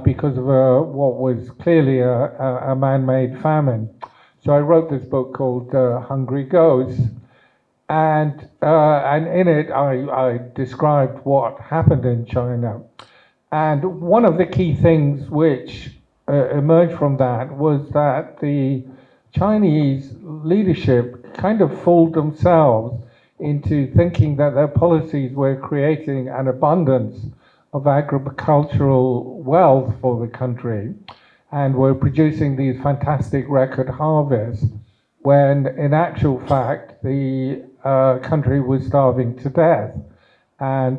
because of what was clearly a man-made famine. So I wrote this book called Hungry Ghosts, and in it I described what happened in China. And one of the key things which emerged from that was that the Chinese leadership kind of fooled themselves into thinking that their policies were creating an abundance of agricultural wealth for the country and were producing these fantastic record harvests, when in actual fact the country was starving to death. And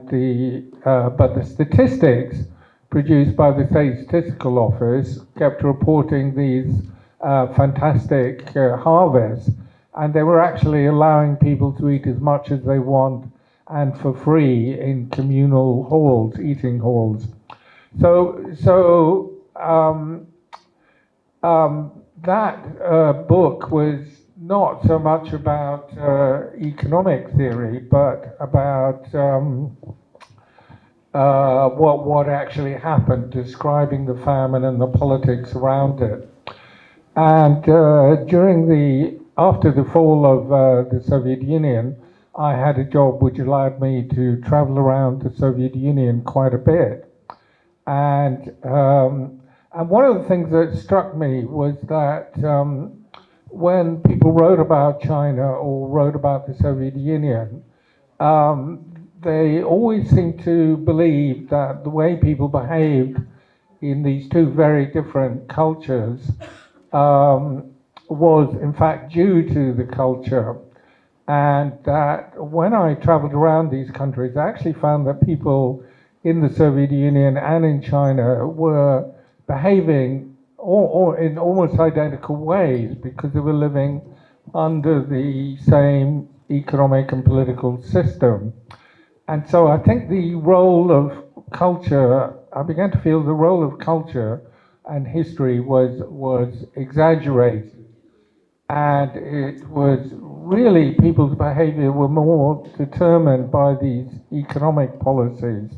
but the statistics produced by the State Statistical Office kept reporting these fantastic harvests, and they were actually allowing people to eat as much as they want and for free in communal halls, eating halls. So that book was not so much about economic theory, but about what actually happened, describing the famine and the politics around it. And after the fall of the Soviet Union, I had a job which allowed me to travel around the Soviet Union quite a bit. And one of the things that struck me was that when people wrote about China or wrote about the Soviet Union, they always seemed to believe that the way people behaved in these two very different cultures was in fact due to the culture. And that when I traveled around these countries, I actually found that people in the Soviet Union and in China were behaving or in almost identical ways because they were living under the same economic and political system. And so I think the role of culture, I began to feel the role of culture and history was exaggerated. And it was really people's behavior were more determined by these economic policies.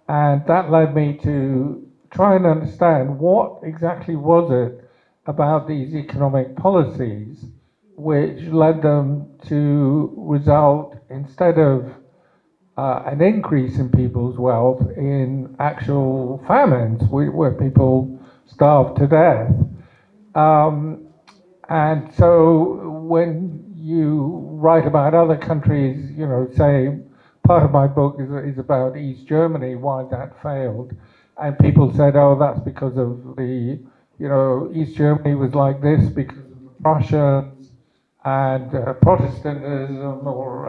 And that led me to try and understand what exactly was it about these economic policies which led them to result, instead of an increase in people's wealth, in actual famines where people starved to death. And so when you write about other countries, you know, say, part of my book is about East Germany, why that failed. And people said, oh, that's because of the, you know, East Germany was like this because of the Prussians and Protestantism, or,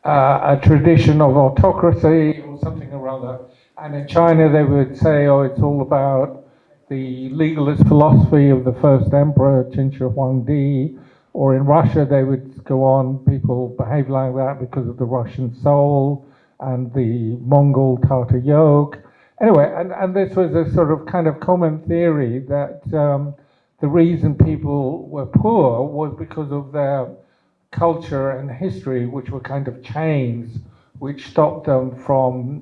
a tradition of autocracy or something or other. And in China, they would say, oh, it's all about the legalist philosophy of the first emperor, Qin Shi Huangdi. Or in Russia, they would go on, people behave like that because of the Russian soul and the Mongol Tartar yoke. Anyway, and this was a sort of kind of common theory that the reason people were poor was because of their culture and history, which were kind of chains which stopped them from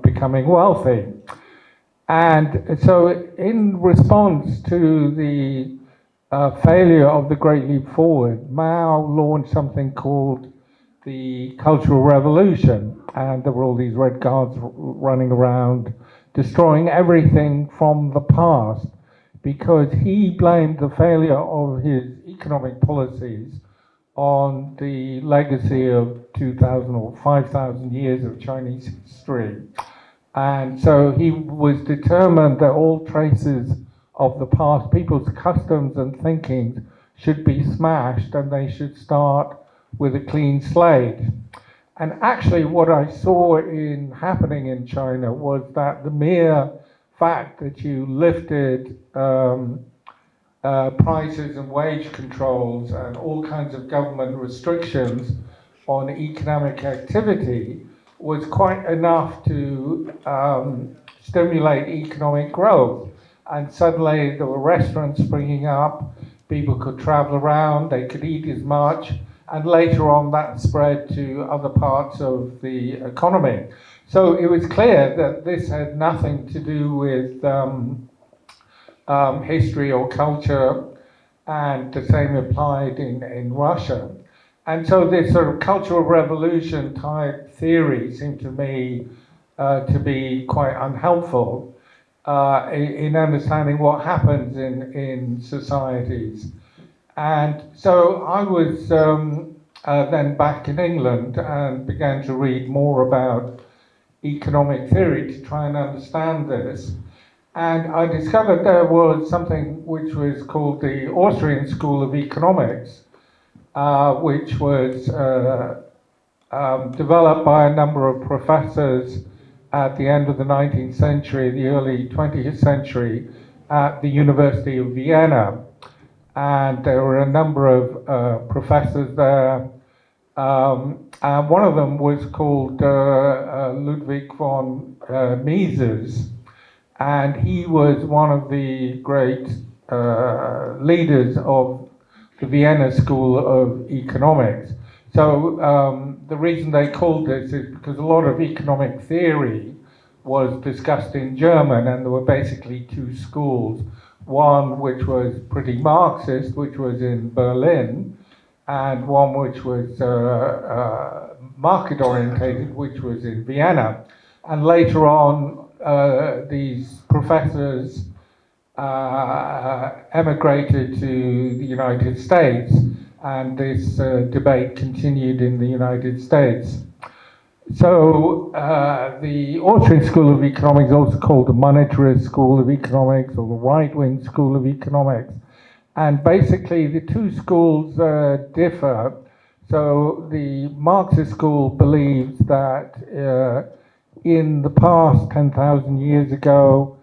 becoming wealthy. And so in response to the failure of the Great Leap Forward, Mao launched something called the Cultural Revolution, and there were all these Red Guards running around destroying everything from the past, because he blamed the failure of his economic policies on the legacy of 2,000 or 5,000 years of Chinese history. And so he was determined that all traces of the past, people's customs and thinkings, should be smashed, and they should start with a clean slate. And actually what I saw happening in China was that the mere fact that you lifted prices and wage controls and all kinds of government restrictions on economic activity was quite enough to stimulate economic growth. And suddenly there were restaurants springing up, people could travel around, they could eat as much, and later on that spread to other parts of the economy. So it was clear that this had nothing to do with history or culture, and the same applied in Russia. And so this sort of cultural revolution type theory seemed to me to be quite unhelpful in understanding what happens in societies. And so I was then back in England and began to read more about economic theory to try and understand this. And I discovered there was something which was called the Austrian School of Economics, which was developed by a number of professors at the end of the 19th century, the early 20th century, at the University of Vienna. And there were a number of professors there. And one of them was called Ludwig von Mises. And he was one of the great leaders of the Vienna School of Economics. So the reason they called this is because a lot of economic theory was discussed in German, and there were basically two schools. One which was pretty Marxist, which was in Berlin, and one which was market-orientated, which was in Vienna. And later on, these professors emigrated to the United States, and this debate continued in the United States. So the Austrian School of Economics is also called the monetarist school of economics or the right-wing school of economics. And basically the two schools differ. So the Marxist school believes that in the past 10,000 years ago,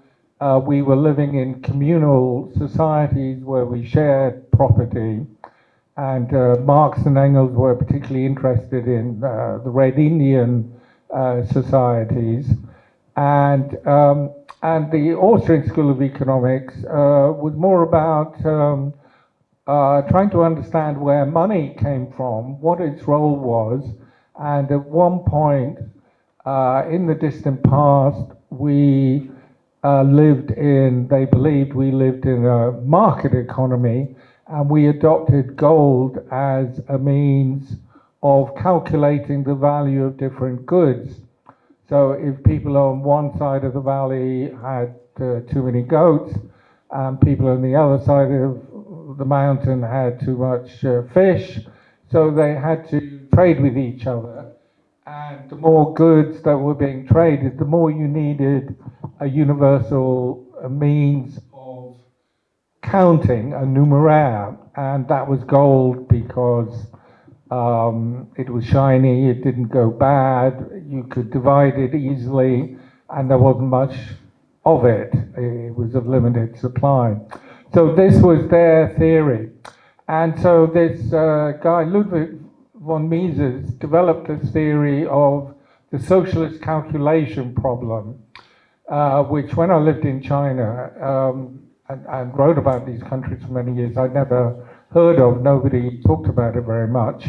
we were living in communal societies where we shared property. And Marx and Engels were particularly interested in the Red Indian societies. And the Austrian School of Economics was more about trying to understand where money came from, what its role was. And at one point in the distant past, we they believed we lived in a market economy, and we adopted gold as a means of calculating the value of different goods. So if people on one side of the valley had too many goats, and people on the other side of the mountain had too much fish, so they had to trade with each other. And the more goods that were being traded, the more you needed a universal means of counting, a numeraire, and that was gold because it was shiny, it didn't go bad, you could divide it easily, and there wasn't much of it. It was of limited supply. So this was their theory. And so this guy, Ludwig von Mises, developed this theory of the socialist calculation problem, which when I lived in China and wrote about these countries for many years, I'd never heard of. Nobody talked about it very much.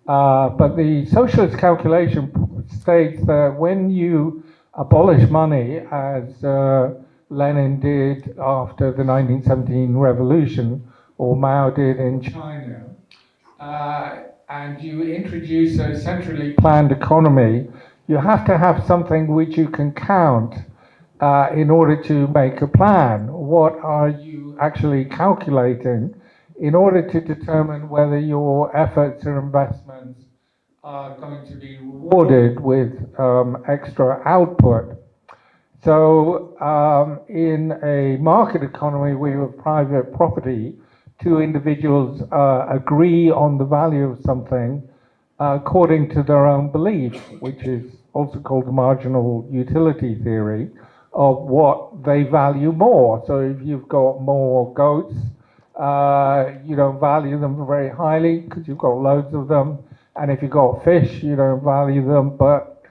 But the socialist calculation states that when you abolish money, as Lenin did after the 1917 revolution, or Mao did in China, and you introduce a centrally planned economy, you have to have something which you can count in order to make a plan. What are you actually calculating in order to determine whether your efforts or investments are going to be rewarded with extra output? So in a market economy where you have private property, two individuals agree on the value of something according to their own beliefs, which is also called the marginal utility theory, of what they value more. So if you've got more goats, you don't value them very highly because you've got loads of them. And if you've got fish, you don't value them. But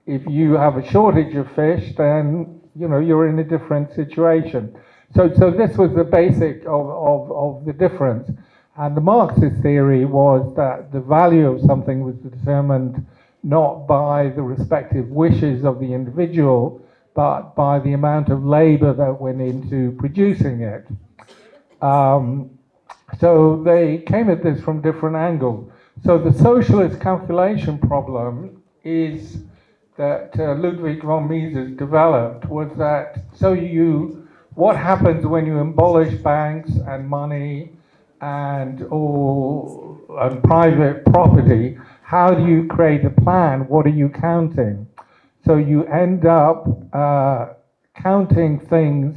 if you have a shortage of fish, then you're in a different situation. So this was the basic of the difference. And the Marxist theory was that the value of something was determined not by the respective wishes of the individual, but by the amount of labor that went into producing it. So they came at this from different angles. So the socialist calculation problem is that Ludwig von Mises developed was that what happens when you abolish banks and money and private property? How do you create a plan? What are you counting? So you end up counting things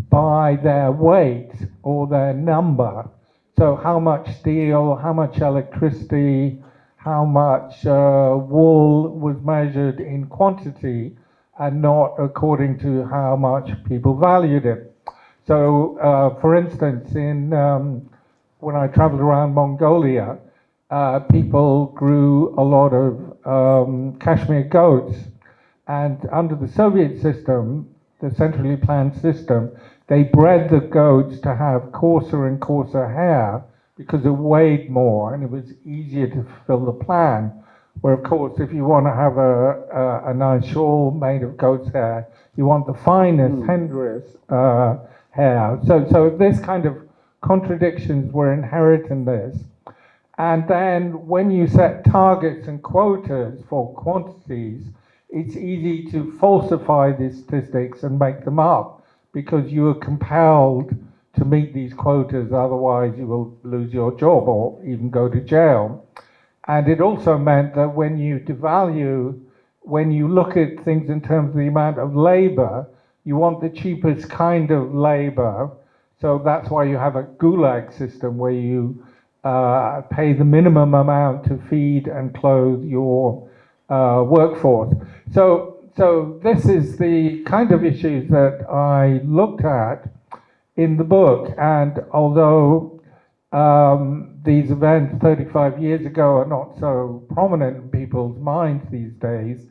by their weight or their number. So how much steel, how much electricity, how much wool was measured in quantity and not according to how much people valued it. So, for instance, when I traveled around Mongolia, people grew a lot of cashmere goats. And under the Soviet system, the centrally planned system, they bred the goats to have coarser and coarser hair because it weighed more and it was easier to fulfill the plan. Where, of course, if you want to have a nice shawl made of goat's hair, you want the finest, tenderest hair. So this kind of contradictions were inherent in this. And then when you set targets and quotas for quantities, it's easy to falsify these statistics and make them up because you are compelled to meet these quotas, otherwise you will lose your job or even go to jail. And it also meant that when you look at things in terms of the amount of labor, you want the cheapest kind of labor. So that's why you have a gulag system where you pay the minimum amount to feed and clothe your workforce. So this is the kind of issues that I looked at in the book. And although these events 35 years ago are not so prominent in people's minds these days,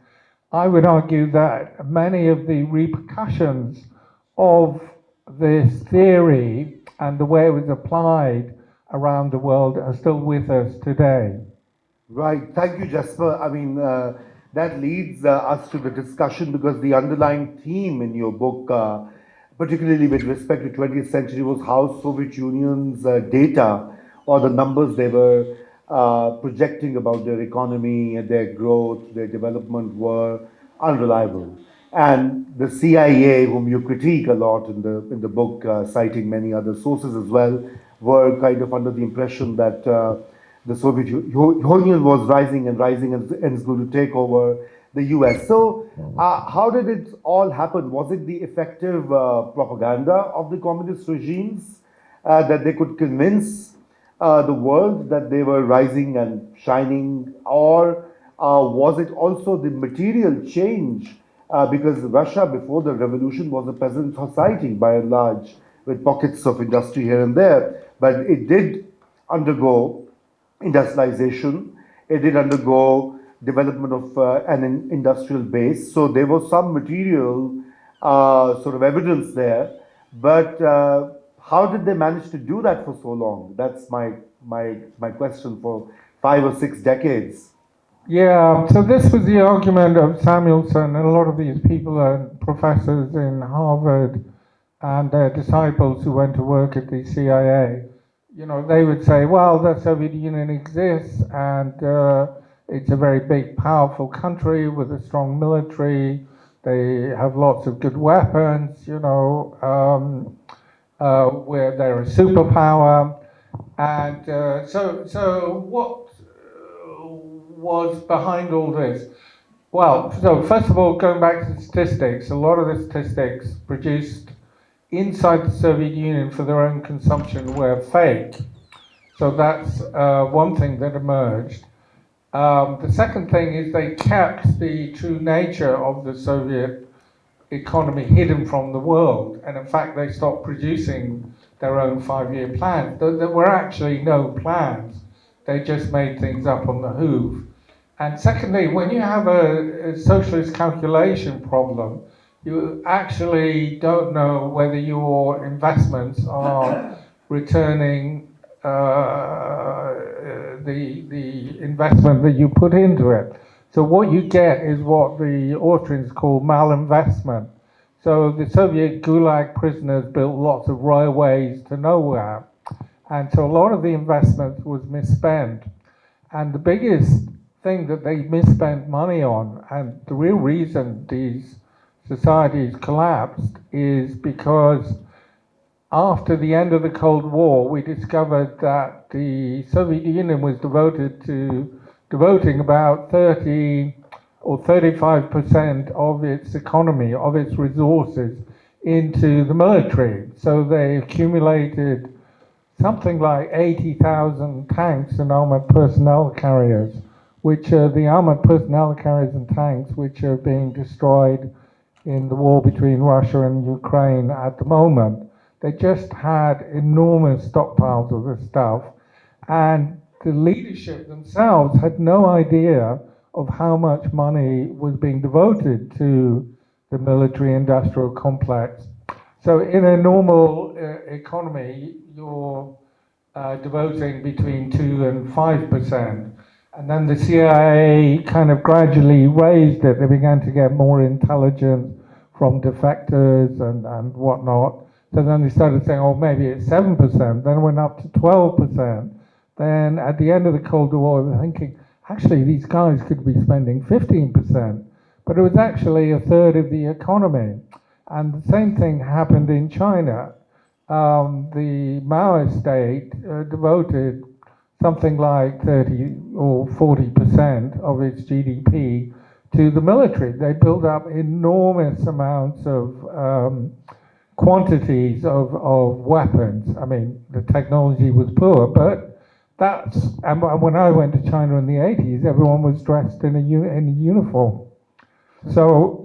I would argue that many of the repercussions of this theory and the way it was applied around the world are still with us today. Right. Thank you, Jasper. I mean, that leads us to the discussion because the underlying theme in your book, particularly with respect to 20th century, was how Soviet Union's data or the numbers they were projecting about their economy, their growth, their development were unreliable. And the CIA, whom you critique a lot in the book, citing many other sources as well, were kind of under the impression that the Soviet Union was rising and rising and is going to take over the US. So how did it all happen? Was it the effective propaganda of the communist regimes that they could convince the world that they were rising and shining? Or was it also the material change? Because Russia before the revolution was a peasant society by and large, with pockets of industry here and there. But it did undergo industrialization. It did undergo development of an industrial base. So there was some material sort of evidence there. But how did they manage to do that for so long? That's my question for 5 or 6 decades. Yeah, so this was the argument of Samuelson and a lot of these people are professors in Harvard and their disciples who went to work at the CIA. You know, they would say, well, the Soviet Union exists and it's a very big, powerful country with a strong military. They have lots of good weapons, you know, where they're a superpower. And so what was behind all this? Well, so first of all, going back to the statistics, a lot of the statistics produced inside the Soviet Union for their own consumption were fake. So that's one thing that emerged. The second thing is they kept the true nature of the Soviet economy hidden from the world. And in fact, they stopped producing their own 5-year plans. There were actually no plans. They just made things up on the hoof. And secondly, when you have a socialist calculation problem, you actually don't know whether your investments are returning the investment that you put into it. So what you get is what the Austrians call malinvestment. So the Soviet Gulag prisoners built lots of railways to nowhere, and so a lot of the investment was misspent. And the biggest thing that they misspent money on, and the real reason these societies collapsed, is because after the end of the Cold War, we discovered that the Soviet Union was devoting about 30 or 35% of its economy, of its resources, into the military. So they accumulated something like 80,000 tanks and armored personnel carriers, which are the armored personnel carriers and tanks which are being destroyed in the war between Russia and Ukraine at the moment. They just had enormous stockpiles of this stuff, and the leadership themselves had no idea of how much money was being devoted to the military-industrial complex. So in a normal economy, you're devoting between 2 and 5%. And then the CIA kind of gradually raised it. They began to get more intelligence from defectors and whatnot. So then they started saying, oh, maybe it's 7%. Then it went up to 12%. Then at the end of the Cold War, we were thinking, actually, these guys could be spending 15%. But it was actually a third of the economy. And the same thing happened in China. The Maoist state devoted something like 30 or 40% of its GDP to the military. They built up enormous amounts of quantities of weapons. I mean, the technology was poor, but and when I went to China in the 80s, everyone was dressed in a uniform. So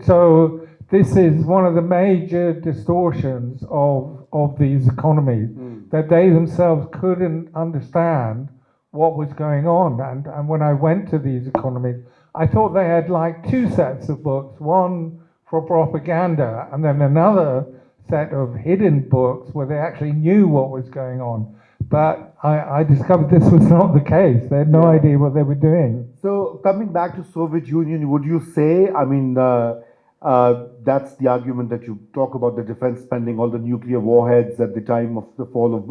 this is one of the major distortions of these economies, that they themselves couldn't understand what was going on. And when I went to these economies, I thought they had like two sets of books, one for propaganda and then another set of hidden books where they actually knew what was going on. But I discovered this was not the case. They had no idea what they were doing. So coming back to Soviet Union, would you say, I mean, that's the argument that you talk about the defense spending, all the nuclear warheads at the time of the fall of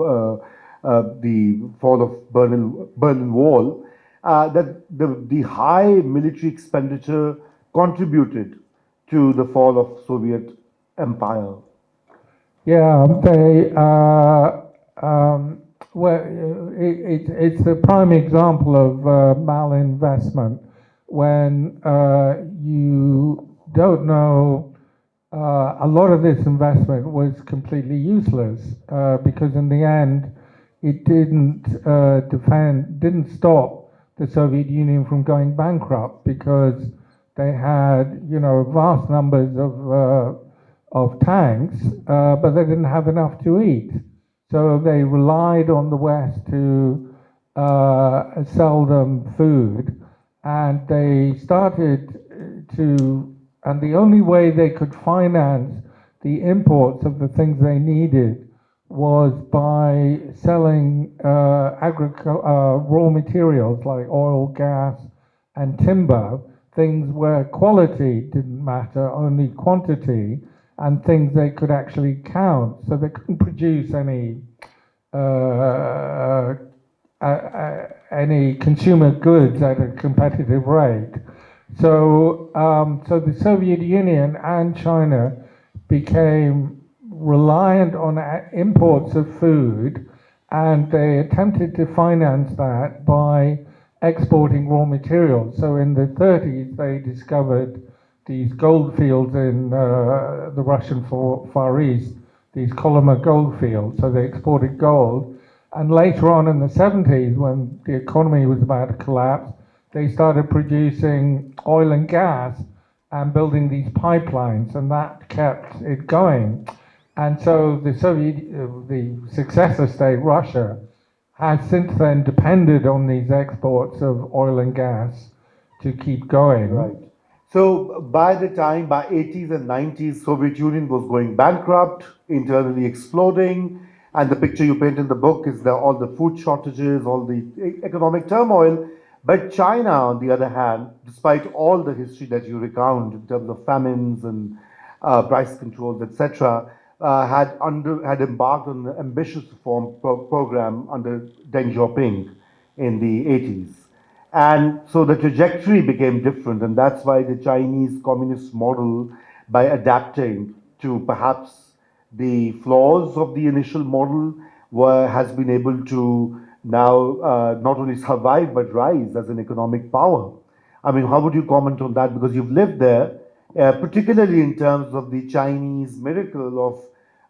Berlin Wall, that the high military expenditure contributed to the fall of Soviet empire? Yeah, it's a prime example of malinvestment when you don't know. A lot of this investment was completely useless because in the end it didn't stop the Soviet Union from going bankrupt, because they had, vast numbers of tanks, but they didn't have enough to eat. So they relied on the West to sell them food, and they started and the only way they could finance the imports of the things they needed was by selling raw materials like oil, gas, and timber, things where quality didn't matter, only quantity, and things they could actually count. So they couldn't produce any consumer goods at a competitive rate. So the Soviet Union and China became reliant on imports of food, and they attempted to finance that by exporting raw materials. So in the 30s, they discovered these gold fields in the Russian Far East, these Kolyma gold fields. So they exported gold. And later on in the 70s, when the economy was about to collapse, they started producing oil and gas and building these pipelines, and that kept it going. And so the successor state, Russia, has since then depended on these exports of oil and gas to keep going. Right. So by 80s and 90s, Soviet Union was going bankrupt, internally exploding. And the picture you paint in the book is all the food shortages, all the economic turmoil. But China, on the other hand, despite all the history that you recount in terms of famines and price controls, etc., had embarked on an ambitious reform program under Deng Xiaoping in the 80s. And so the trajectory became different, and that's why the Chinese communist model, by adapting to perhaps the flaws of the initial model, has been able to now not only survive but rise as an economic power. I mean, how would you comment on that? Because you've lived there, particularly in terms of the Chinese miracle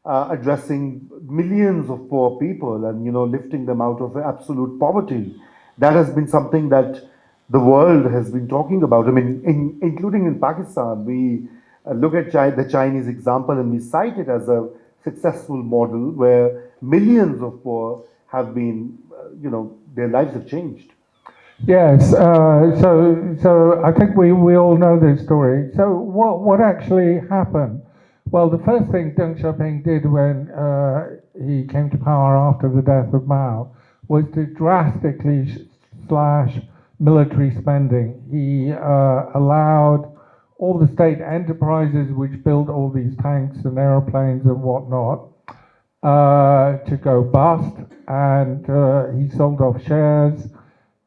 of addressing millions of poor people and lifting them out of absolute poverty. That has been something that the world has been talking about. I mean, including in Pakistan, we look at the Chinese example and we cite it as a successful model where millions of poor have been, their lives have changed. Yes, so I think we all know this story. So what actually happened? Well, the first thing Deng Xiaoping did when he came to power after the death of Mao was to drastically slash military spending. He allowed all the state enterprises which built all these tanks and airplanes and whatnot to go bust, and he sold off shares,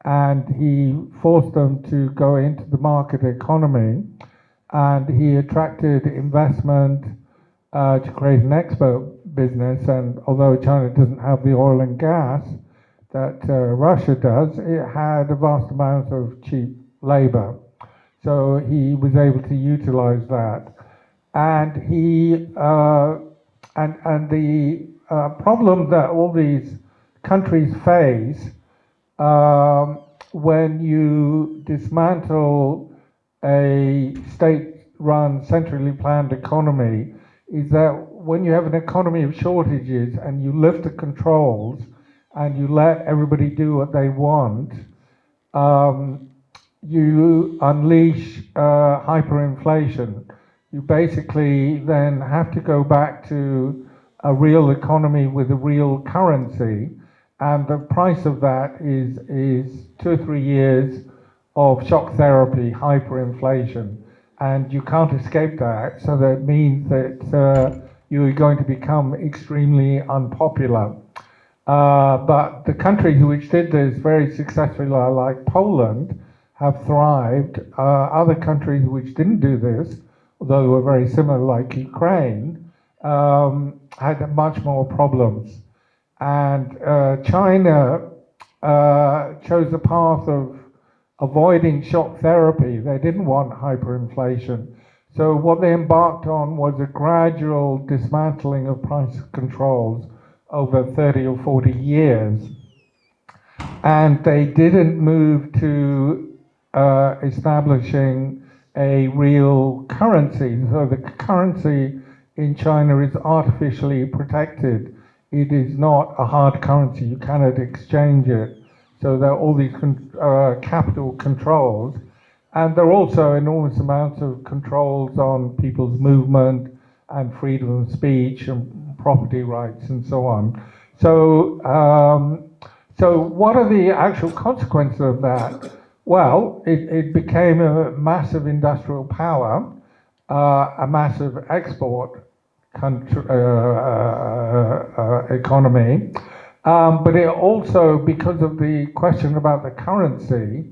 and he forced them to go into the market economy, and he attracted investment to create an export business. And although China doesn't have the oil and gas that Russia does, it had a vast amount of cheap labor. So he was able to utilize that. And the problem that all these countries face when you dismantle a state-run, centrally planned economy is that when you have an economy of shortages and you lift the controls and you let everybody do what they want, you unleash hyperinflation. You basically then have to go back to a real economy with a real currency, and the price of that is 2 or 3 years of shock therapy, hyperinflation, and you can't escape that. So that means that you are going to become extremely unpopular. But the countries which did this very successfully, like Poland, have thrived. Other countries which didn't do this, although they were very similar, like Ukraine, had much more problems. And China chose the path of avoiding shock therapy. They didn't want hyperinflation. So what they embarked on was a gradual dismantling of price controls over 30 or 40 years. And they didn't move to establishing a real currency. So the currency in China is artificially protected. It is not a hard currency. You cannot exchange it. So there are all these capital controls. And there are also enormous amounts of controls on people's movement and freedom of speech and property rights and so on. So, so what are the actual consequences of that? Well, it became a massive industrial power, a massive export economy, but it also, because of the question about the currency,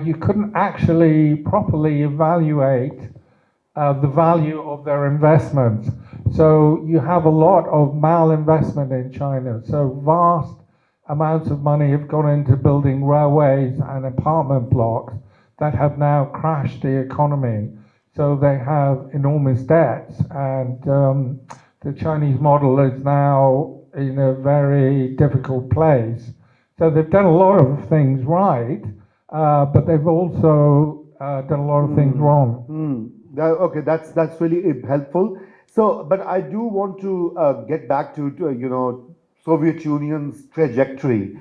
you couldn't actually properly evaluate the value of their investments. So you have a lot of malinvestment in China. So vast amounts of money have gone into building railways and apartment blocks that have now crashed the economy. So they have enormous debts, and the Chinese model is now in a very difficult place. So they've done a lot of things right, but they've also done a lot of things wrong. Okay, that's really helpful. So, but I do want to get back to Soviet Union's trajectory.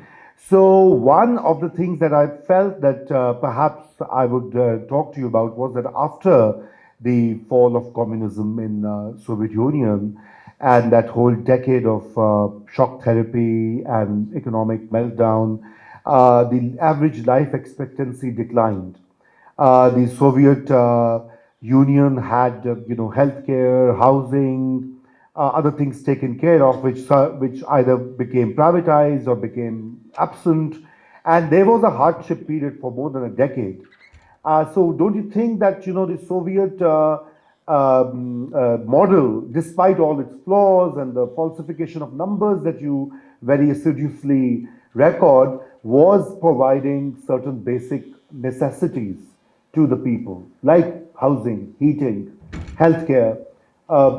So one of the things that I felt that perhaps I would talk to you about was that after the fall of communism in Soviet Union and that whole decade of shock therapy and economic meltdown, the average life expectancy declined. The Soviet Union had, healthcare, housing, other things taken care of, which either became privatized or became absent, and there was a hardship period for more than a decade. So, don't you think that the Soviet model, despite all its flaws and the falsification of numbers that you very assiduously record, was providing certain basic necessities to the people, like housing, heating, healthcare,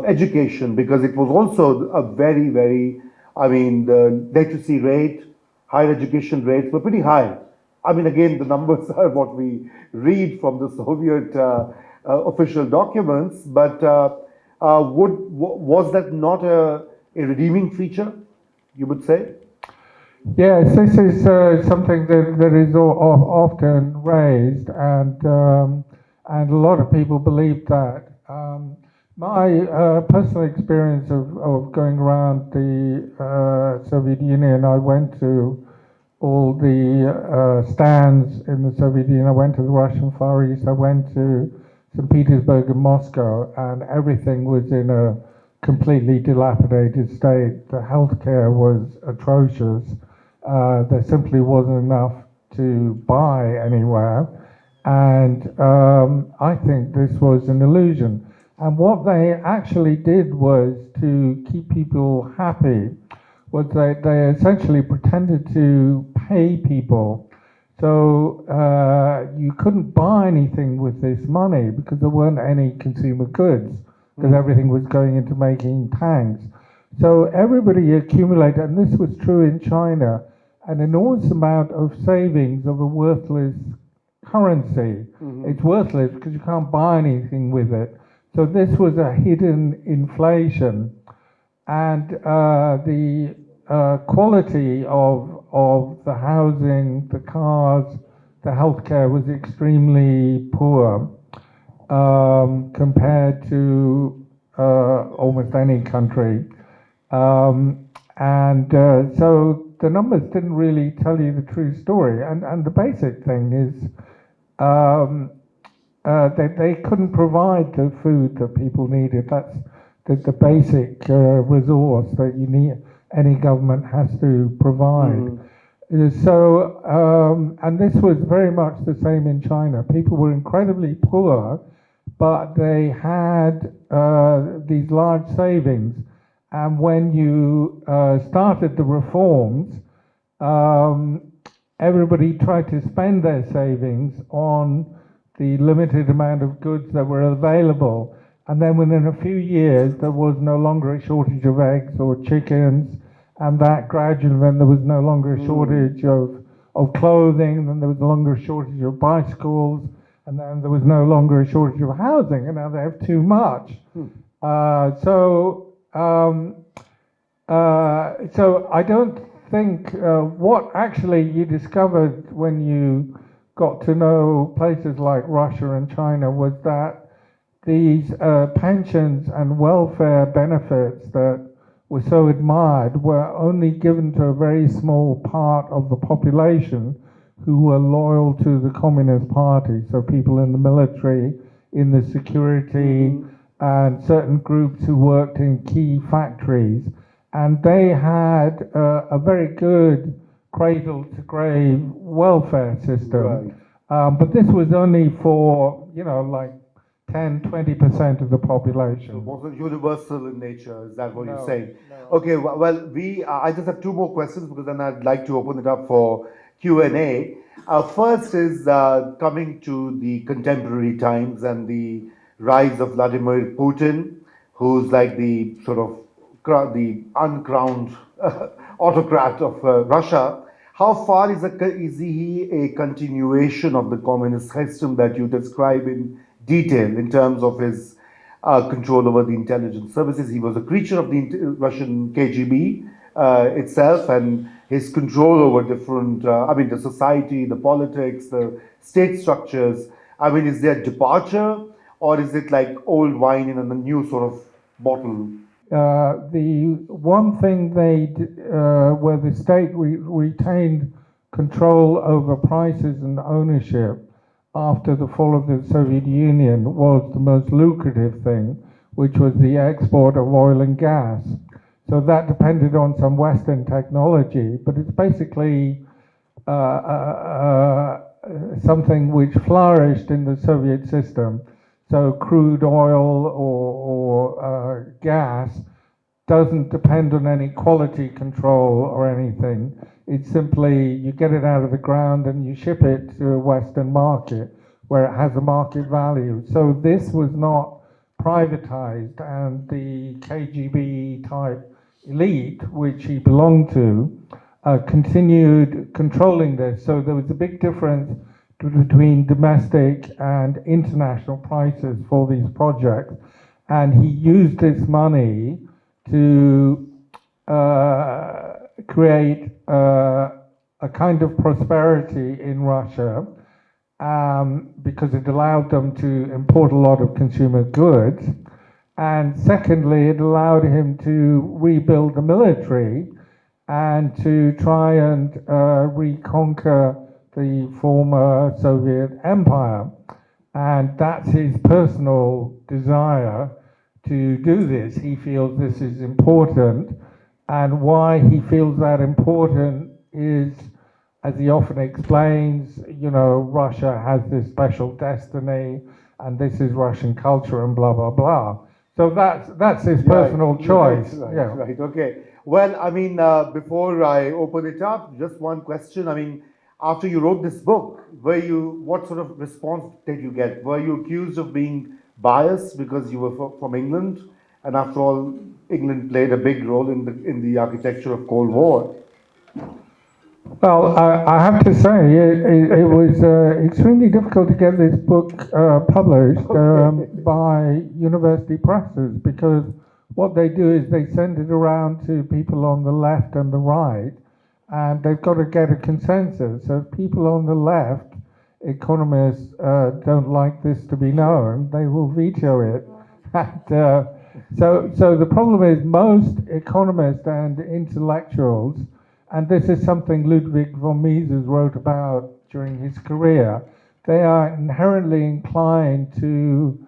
education, because it was also a very, very, the literacy rate, higher education rates were pretty high. I mean, again, the numbers are what we read from the Soviet official documents, but was that not a redeeming feature, you would say? Yes, this is something that is often raised, and a lot of people believe that. My personal experience of going around the Soviet Union, I went to all the stands in the Soviet Union. I went to the Russian Far East. I went to St. Petersburg and Moscow, and everything was in a completely dilapidated state. The healthcare was atrocious. There simply wasn't enough to buy anywhere, and I think this was an illusion. And what they actually did was to keep people happy. Was they essentially pretended to pay people, so you couldn't buy anything with this money because there weren't any consumer goods, because everything was going into making tanks. So everybody accumulated, and this was true in China, an enormous amount of savings of a worthless currency. It's worthless because you can't buy anything with it. So this was a hidden inflation, and the quality of the housing, the cars, the healthcare was extremely poor compared to almost any country. So the numbers didn't really tell you the true story. And the basic thing is they couldn't provide the food that people needed. That's the basic resource that you need. Any government has to provide. So, and this was very much the same in China. People were incredibly poor, but they had these large savings. And when you started the reforms, everybody tried to spend their savings on the limited amount of goods that were available. And then within a few years, there was no longer a shortage of eggs or chickens, and that gradually, then there was no longer a shortage of clothing, then there was no longer a shortage of bicycles, and then there was no longer a shortage of housing, and now they have too much. So I don't think what actually you discovered when you got to know places like Russia and China was that these pensions and welfare benefits that were so admired were only given to a very small part of the population who were loyal to the Communist Party. So people in the military, in the security, and certain groups who worked in key factories. And they had a very good cradle-to-grave welfare system. Right. But this was only for, like 10-20% of the population. So most universal in nature, is that what you're saying? No. Okay, well, I just have two more questions because then I'd like to open it up for Q&A. First is coming to the contemporary times and the rise of Vladimir Putin, who's like the sort of the uncrowned autocrat of Russia. How far is he a continuation of the communist system that you describe in detail in terms of his control over the intelligence services? He was a creature of the Russian KGB itself, and his control over different, the society, the politics, the state structures. Is there departure, or is it like old wine in a new sort of bottle? The one thing where the state retained control over prices and ownership after the fall of the Soviet Union was the most lucrative thing, which was the export of oil and gas. So that depended on some Western technology, but it's basically something which flourished in the Soviet system. So crude oil or gas doesn't depend on any quality control or anything. It's simply you get it out of the ground and you ship it to a Western market where it has a market value. So this was not privatized, and the KGB type elite, which he belonged to, continued controlling this. So there was a big difference between domestic and international prices for these projects. And he used this money to create a kind of prosperity in Russia, because it allowed them to import a lot of consumer goods. And secondly, it allowed him to rebuild the military and to try and reconquer the former Soviet empire. And that's his personal desire to do this. He feels this is important, and why he feels that important is, as he often explains, you know, Russia has this special destiny, and this is Russian culture, and blah, blah, blah. So that's his personal choice. Right, okay. Well, I mean, before I open it up, just one question. I mean, after you wrote this book, what sort of response did you get? Were you accused of being biased because you were from England? And after all, England played a big role in the architecture of Cold War. Well, I have to say, it was extremely difficult to get this book published by university presses, because what they do is they send it around to people on the left and the right, and they've got to get a consensus. So if people on the left, economists, don't like this to be known, they will veto it. And, so the problem is most economists and intellectuals, and this is something Ludwig von Mises wrote about during his career, they are inherently inclined to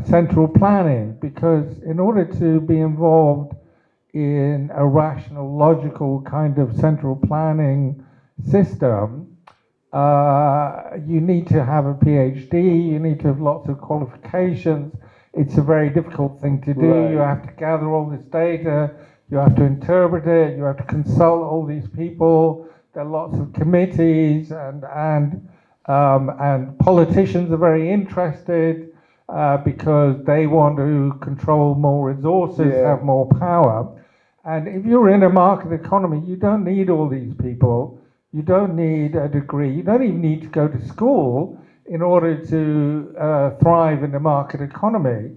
central planning, because in order to be involved in a rational, logical kind of central planning system, you need to have a PhD, you need to have lots of qualifications. It's a very difficult thing to do. Right. You have to gather all this data, you have to interpret it, you have to consult all these people. There are lots of committees, and politicians are very interested because they want to control more resources, have more power. And if you're in a market economy, you don't need all these people. You don't need a degree. You don't even need to go to school in order to thrive in the market economy.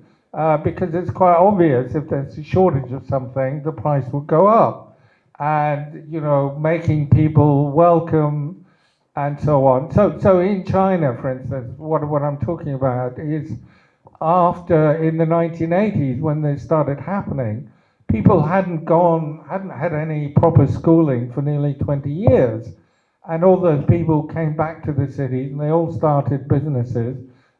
Because it's quite obvious, if there's a shortage of something, the price will go up. And, you know, making people welcome and so on. So in China, for instance, what I'm talking about is after, in the 1980s, when they started happening, people hadn't had any proper schooling for nearly 20 years. And all those people came back to the cities and they all started businesses,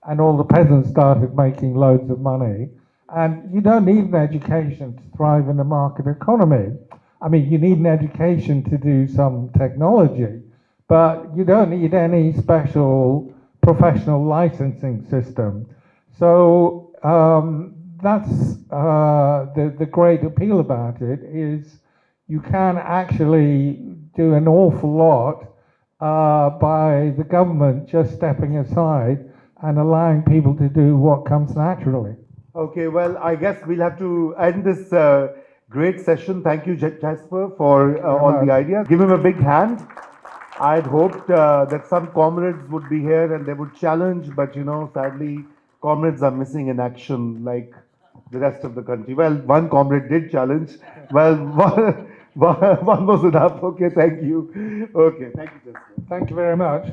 and all the peasants started making loads of money. And you don't need an education to thrive in a market economy. I mean, you need an education to do some technology, but you don't need any special professional licensing system. So that's the great appeal about it, is you can actually do an awful lot by the government just stepping aside and allowing people to do what comes naturally. Okay, well, I guess we'll have to end this great session. Thank you, Jasper, for all the ideas. Give him a big hand. I'd hoped that some comrades would be here and they would challenge, but you know, sadly, comrades are missing in action like the rest of the country. Well, one comrade did challenge. Well, one was enough. Okay, thank you. Okay, thank you, Jasper. Thank you very much.